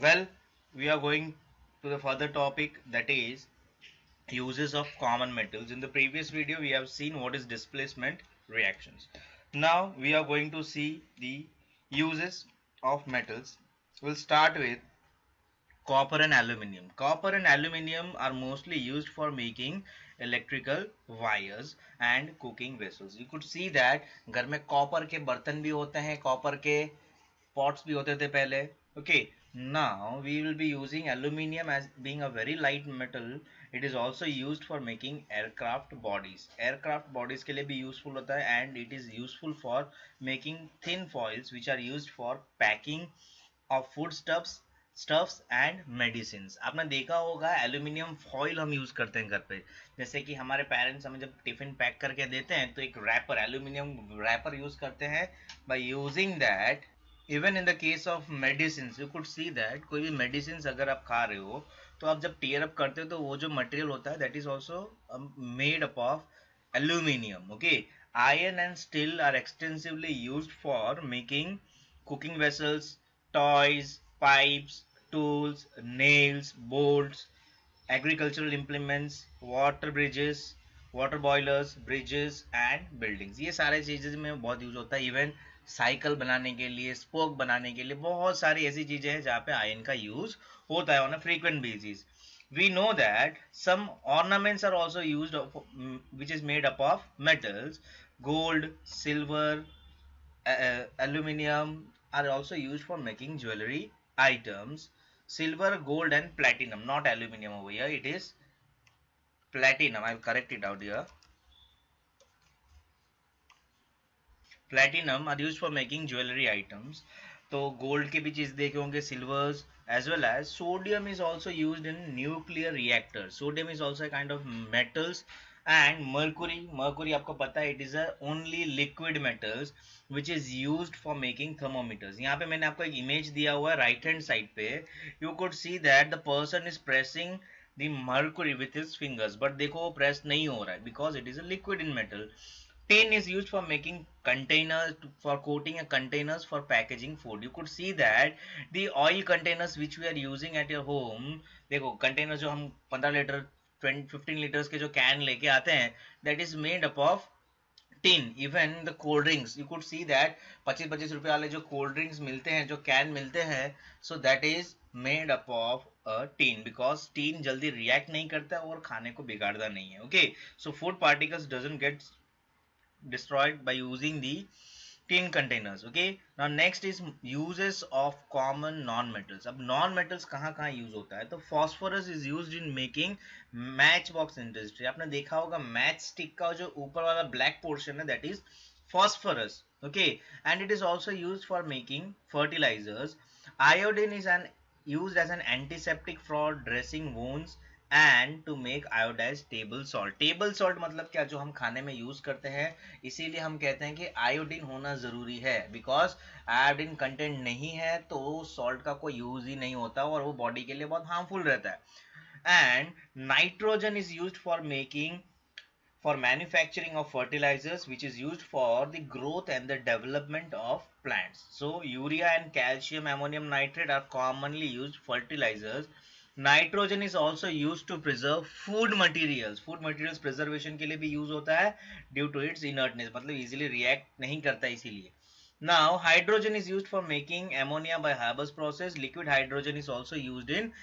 Well, we are going to the further topic, that is uses of common metals. In the previous video, we have seen what is displacement reactions. Now we are going to see the uses of metals. We'll start with copper and aluminium. Copper and aluminium are mostly used for making electrical wires and cooking vessels. You could see that घर में copper के बर्तन भी होते हैं, copper के pots भी होते थे पहले. Okay, now we will be using aluminium as being a very light metal. It is also used for making aircraft bodies. Aircraft bodies के लिए भी useful होता है, and it is useful for making thin foils which are used for packing of foodstuffs stuffs and medicine. आपने देखा होगा aluminium foil हम use करते हैं घर पे. जैसे कि हमारे पेरेंट्स हमें जब टिफिन पैक करके देते हैं तो एक रैपर, एल्यूमिनियम रैपर यूज करते हैं. By using that, even in the case of medicine, you could see that कोई भी मेडिसिन अगर आप खा रहे हो तो आप जब टीयर अप करते हो तो वो जो मटेरियल होता है that is also made up of aluminium. Okay, iron and steel are extensively used for making cooking vessels, toys, pipes, tools, nails, bolts, agricultural implements, water bridges, water boilers, bridges and buildings. ये सारे चीजें में बहुत use होता है. Even cycle बनाने के लिए, स्पोक बनाने के लिए, बहुत सारी ऐसी चीजें हैं जहाँ पे आयरन का यूज होता है on a frequent basis. We know that some ornaments are also used which is made up of metals. Gold, silver, aluminum are also used for making jewelry items. Silver, gold and platinum, not aluminum over here, it is platinum. I'll correct it out here. Platinum are used for making jewelry items. तो gold के भी चीज देखे होंगे, silvers as well as sodium is also used in nuclear reactor. Sodium is also kind of metals. And mercury, mercury आपको पता है it is a only liquid metals which is used for making thermometers. यहाँ पे मैंने आपको एक image दिया हुआ है राइट हैंड साइड पे. You could see that the person is pressing the mercury with his fingers, but देखो वो प्रेस नहीं हो रहा है because it is a liquid in metal. Tin is used for making containers, for coating a containers for packaging food. You could see that the oil containers which we are using at your home, देखो containers जो हम 15 litre 15 litres के जो can लेके आते हैं, that is made up of tin. Even the cold drinks, you could see that 25-25 रुपए वाले जो cold drinks मिलते हैं, जो कैन मिलते हैं, so that is made up of a tin because tin जल्दी react नहीं करता और खाने को बिगाड़ता नहीं है. Okay, so food particles doesn't get destroyed by using the tin containers. Okay, now next is uses of common non metals. अब non metals कहाँ कहाँ यूज होता है, तो phosphorus is used in making match box industry. आपने देखा होगा match stick का जो ऊपर वाला ब्लैक पोर्शन है that is phosphorus. Okay, and it is also used for making fertilizers. Iodine is an used as an antiseptic for dressing wounds and to make iodize table salt. Table salt मतलब क्या, जो हम खाने में use करते हैं, इसीलिए हम कहते हैं कि आयोडीन होना जरूरी है. बिकॉज आयोडीन कंटेंट नहीं है तो सॉल्ट का कोई यूज ही नहीं होता और वो बॉडी के लिए बहुत हार्मफुल रहता है. And nitrogen is used for making, for manufacturing of fertilizers which is used for the growth and the development of plants. So urea and calcium ammonium nitrate are commonly used fertilizers. Nitrogen is also used to preserve food materials. Food materials preservation के लिए भी use होता है due to its inertness, मतलब easily react नहीं करता इसीलिए. Now hydrogen is used for making ammonia by Haber's process. Liquid hydrogen is also used in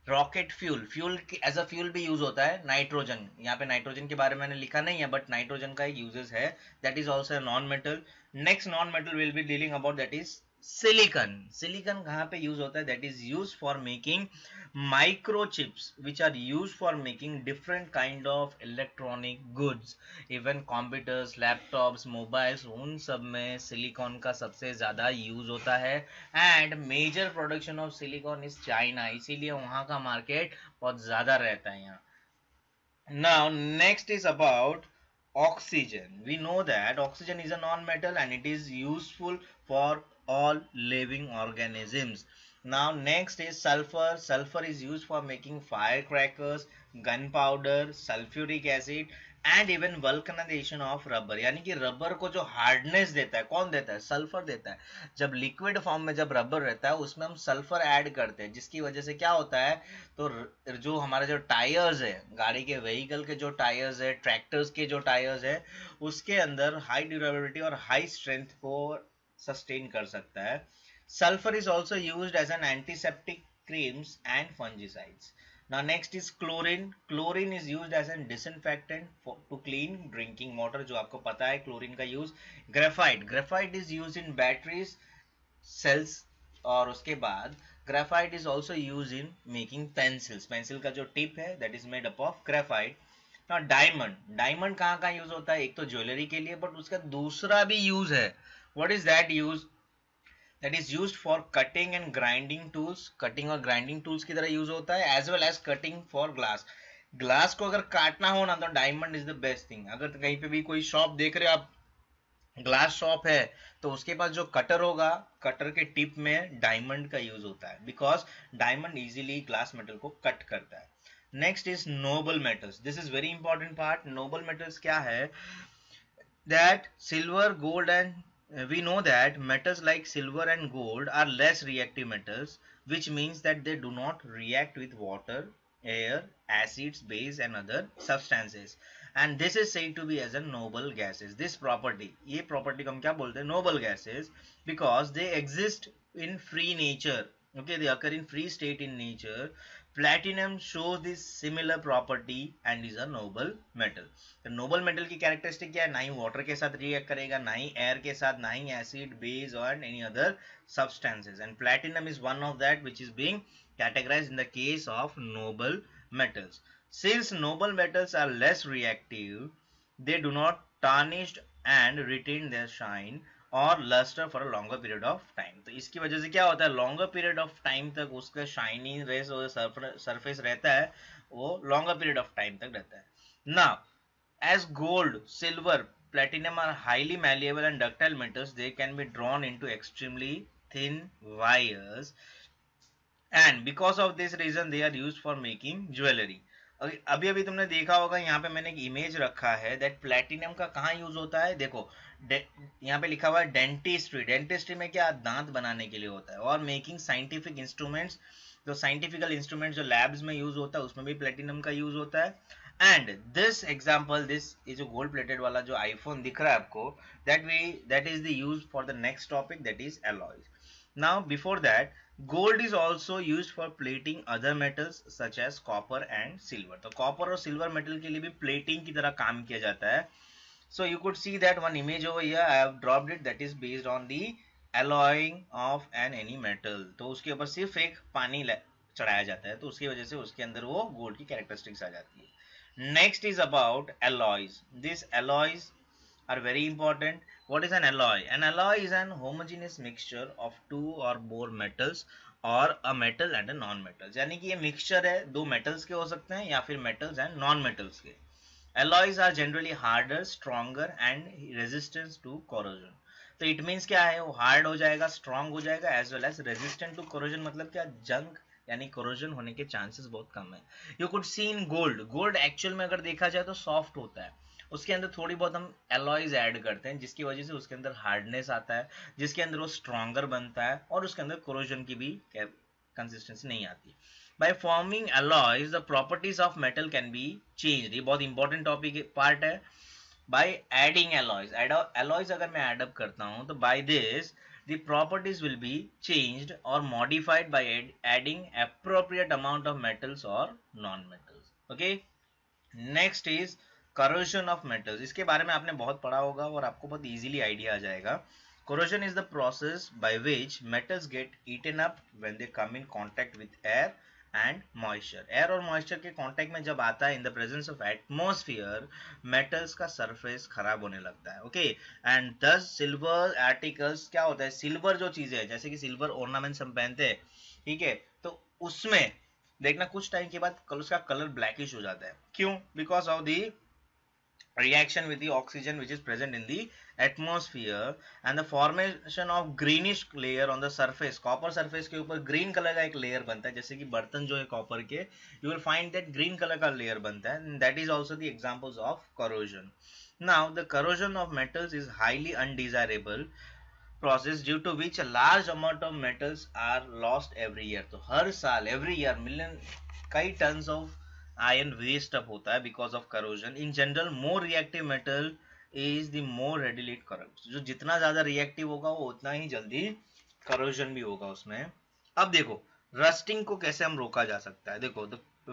rocket fuel. Fuel as a fuel भी यूज होता है नाइट्रोजन. यहाँ पे नाइट्रोजन के बारे में मैंने लिखा नहीं है बट नाइट्रोजन का एक यूजेस है. That is also non metal. Next non metal will be dealing about that is silicon. Silicon कहाँ पे यूज होता है, that is use for making microchips which are use for making different kind of electronic goods. Even computers, laptops, mobiles, उन सब में silicon का सबसे ज्यादा यूज होता है. And major production of silicon is China, इसीलिए वहां का मार्केट बहुत ज्यादा रहता है यहाँ. Now next is about oxygen. We know that oxygen is a non-metal and it is useful for all living organisms. Now next is sulfur. Sulfur is used for making firecrackers, gunpowder, sulfuric acid and even vulcanization of rubber, यानी कि rubber को जो hardness देता है कौन देता है, sulphur देता है। जब लिक्विड फॉर्म में जब रबर रहता है उसमें हम सल्फर ऐड करते हैं, जिसकी वजह से क्या होता है, तो जो हमारा जो टायर्स है, गाड़ी के व्हीकल के जो टायर्स है, ट्रैक्टर्स के जो टायर्स है, उसके अंदर हाई ड्यूरेबिलिटी और हाई स्ट्रेंथ को सस्टेन कर सकता है। Sulphur is also use as an antiseptic creams and fungicides. Now next is chlorine. Chlorine is used as a disinfectant to clean drinking water, जो आपको पता है क्लोरीन का use. Graphite, graphite is use in batteries cells, और उसके बाद graphite is also use in making pencils, pencil का जो टिप है that is made up of graphite. ना डायमंड, डायमंड कहाँ कहाँ यूज होता है, एक तो ज्वेलरी के लिए, बट उसका दूसरा भी यूज है। What is that use, that is used for cutting and grinding tools, cutting और grinding tools की तरह यूज होता है, as well as cutting for glass। Glass को अगर काटना हो ना तो diamond is the best thing. अगर कहीं पे भी कोई शॉप देख रहे हो आप, ग्लास शॉप है, तो उसके पास जो कटर होगा, कटर के टिप में डायमंड का यूज होता है, because diamond easily glass metal को कट करता है। Next is noble metals, this is very important part. Noble metals क्या है, that silver, gold, and we know that metals like silver and gold are less reactive metals, which means that they do not react with water, air, acids, base, and other substances. And this is said to be as a noble gases. This property, ये property को हम क्या बोलते हैं, noble gases, because they exist in free nature. Okay, they occur in free state in nature. Platinum shows this similar property and is a noble metal. तो Nobel metal की characteristic क्या है, ना ही वाटर के साथ रिएक्ट करेगा, ना ही air के साथ, ना ही एसिड, बेस और any other substances, and platinum is one of that which is being categorized in the case of noble metals. Since noble metals are less reactive, they do not tarnish and retain their shine और lustre for a longer period of time. तो इसकी वजह से क्या होता है, longer period of time तक उसका शाइनी रेस और सरफेस रहता है, वो लॉन्गर पीरियड ऑफ टाइम तक रहता है। Now as gold, silver, platinum are highly malleable and ductile metals, they can be drawn into extremely thin wires, and because of this reason they are used for making jewelry. अभी अभी तुमने देखा होगा, यहाँ पे मैंने एक इमेज रखा है दैट प्लेटिनम का कहाँ यूज होता है, देखो यहाँ पे लिखा हुआ है डेंटिस्ट्री। डेंटिस्ट्री में क्या, दांत बनाने के लिए होता है, और मेकिंग साइंटिफिक इंस्ट्रूमेंट्स, जो साइंटिफिकल इंस्ट्रूमेंट जो लैब्स में यूज होता है उसमें भी प्लेटिनम का यूज होता है। एंड दिस एग्जाम्पल, दिस ये जो गोल्ड प्लेटेड वाला जो आईफोन दिख रहा है आपको, that is the use for the next topic, that is alloys. Now before that, gold is also used for plating other metals such as copper and silver. तो copper और silver metal के लिए भी plating की तरह काम किया जाता है। So you could see that one image over here, I have dropped it, that is based on the alloying of an any metal. तो उसके ऊपर सिर्फ एक पानी चढ़ाया जाता है, तो उसकी वजह से उसके अंदर वो गोल्ड की कैरेक्टरिस्टिक्स आ जाती है। Next is about alloys. These alloys are very important. What is an alloy? An alloy is an homogeneous mixture of two or more metals और a metal and a non-metals. यानी कि ये mixture है, दो metals के हो सकते हैं या फिर metals and non-metals के। Alloys are generally harder, stronger and resistant to corrosion. तो it means क्या है, वो हार्ड हो जाएगा, स्ट्रांग हो जाएगा, as well as resistant to corrosion, मतलब क्या, जंग यानी कोरोजन होने के चांसेस बहुत कम है। You could C in gold, gold actual में अगर देखा जाए तो सॉफ्ट होता है, उसके अंदर थोड़ी बहुत हम एलॉयज ऐड करते हैं, जिसकी वजह से उसके अंदर हार्डनेस आता है, जिसके अंदर वो स्ट्रॉन्गर बनता है, और उसके अंदर कोरोजन की भी कंसिस्टेंसी नहीं आती। By forming alloys the properties of metal can be changed। ये बहुत इंपॉर्टेंट टॉपिक पार्ट है। बाय एडिंग alloys, alloys अगर मैं एड अप करता हूं तो by this the properties will be changed or modified by adding appropriate amount of metals or non-metals. Okay, next is corrosion of metals। इसके बारे में आपने बहुत पढ़ा होगा और आपको बहुत easily आइडिया आ जाएगा। Corrosion is the process by which metals get eaten up when they come in contact with air and moisture। Air और मॉइस्चर के कांटेक्ट में जब आता है in the presence of atmosphere, metals का सरफेस खराब होने लगता है। ओके, एंड दस सिल्वर आर्टिकल्स, क्या होता है, सिल्वर जो चीजें है, जैसे कि सिल्वर ऑर्नामेंट्स हम पहनते हैं, ठीक है, तो उसमें देखना कुछ टाइम के बाद उसका कलर ब्लैकिश हो जाता है। क्यों? Because of the reaction with the oxygen which is present in the atmosphere and the formation of greenish layer on the surface. Copper surface के ऊपर green color का एक layer बनता है, जैसे कि बर्तन जो है copper के, you will find that green color का layer बनता है, and that is also the examples of corrosion. Now the corrosion of metals is highly undesirable process due to which a large amount of metals are lost every year. तो हर साल every year million कई tons of iron waste up होता है because of corrosion. In general more reactive metal is the more readily it corrodes. जो जितना ज्यादा reactive होगा वो उतना ही जल्दी corrosion भी होगा उसमें. अब देखो rusting को कैसे हम रोका जा सकता है. देखो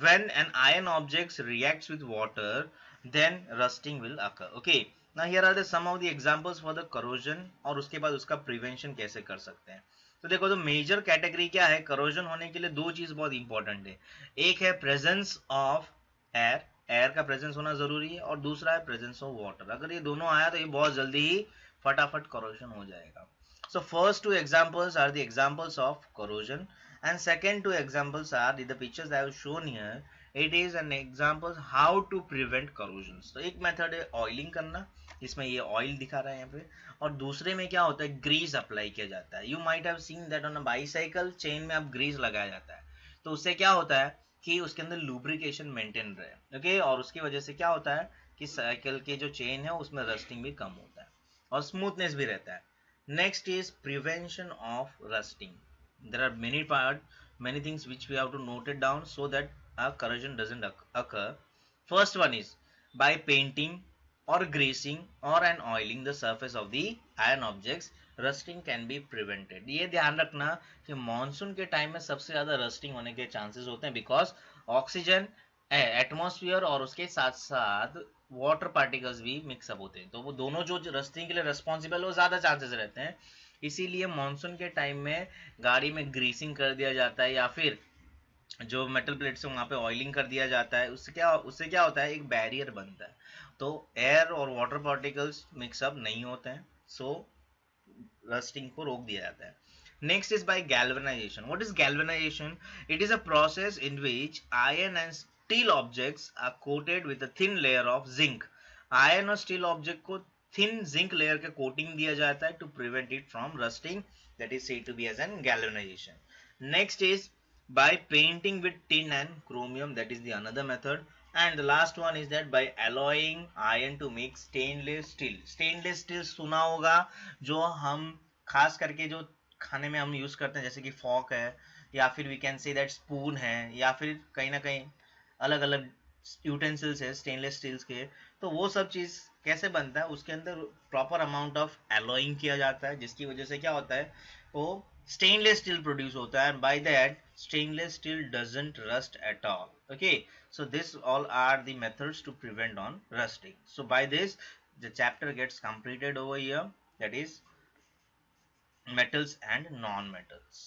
when an iron object reacts with water then rusting will occur. Okay, now here are the some of the examples for the corrosion और उसके बाद उसका prevention कैसे कर सकते हैं. तो देखो तो मेजर कैटेगरी क्या है. करोजन होने के लिए दो चीज बहुत इंपॉर्टेंट है. एक है प्रेजेंस ऑफ एयर, एयर का प्रेजेंस होना जरूरी है, और दूसरा है प्रेजेंस ऑफ वाटर. अगर ये दोनों आया तो ये बहुत जल्दी ही फटाफट करोजन हो जाएगा. So first two examples are the examples of corrosion and second two examples are the pictures I have shown here. It is an example how to prevent corrosions. तो एक मेथड है ऑयलिंग करना, इसमें ये oil दिखा रहा है यहाँ पे, और दूसरे में क्या होता है ग्रीस अप्लाई किया जाता है. You might have seen that on a bicycle chain में अब ग्रीस लगाया जाता है. तो उससे क्या होता है कि उसके अंदर लुब्रिकेशन मेंटेन रहे. ओके, और उसकी वजह से क्या होता है कि साइकिल के जो चेन है उसमें रस्टिंग भी कम होता है और स्मूथनेस भी रहता है. Next is prevention of rusting. There are many things which we have to note it down so that a corrosion doesn't occur. First one is by painting or greasing or an oiling the surface of the iron objects, rusting can be prevented. ये ध्यान रखना कि monsoon के time में सबसे ज्यादा rusting होने के चांसेस होते हैं बिकॉज ऑक्सीजन एटमॉस्फेयर और उसके साथ साथ वाटर पार्टिकल्स भी मिक्सअप होते हैं, तो वो दोनों जो रस्टिंग के लिए रिस्पॉन्सिबल वो ज्यादा चांसेस रहते हैं. इसीलिए मानसून के टाइम में गाड़ी में ग्रीसिंग कर दिया जाता है या फिर जो मेटल प्लेट्स है वहां पे ऑयलिंग कर दिया जाता है. उससे क्या होता है एक बैरियर बनता है, तो एयर और वाटर पार्टिकल्स मिक्सअप नहीं होते हैं, सो रस्टिंग को रोक दिया जाता है. Next is by galvanization. What is galvanization? It is a process in which iron and steel objects are coated with a thin layer of zinc. Iron और steel object को thin zinc layer का coating दिया जाता है to prevent it from rusting. That is said to be as an galvanization. Next is by painting with tin and chromium. That is the another method. And the last one is that by alloying iron to make stainless steel. Stainless steel सुना होगा, जो हम खास करके जो खाने में हम यूज करते हैं जैसे कि फॉक है या फिर we can say that spoon है या फिर कहीं ना कहीं अलग अलग यूटेंसिल्स है स्टेनलेस स्टील्स के. तो वो सब चीज कैसे बनता है, उसके अंदर प्रॉपर अमाउंट ऑफ एलॉइंग किया जाता है जिसकी वजह से क्या होता है वो स्टेनलेस स्टील प्रोड्यूस होता है. By that stainless steel doesn't rust at all. Okay, so this all are the methods to prevent on rusting. So by this the chapter gets completed over here, that is metals and non-metals.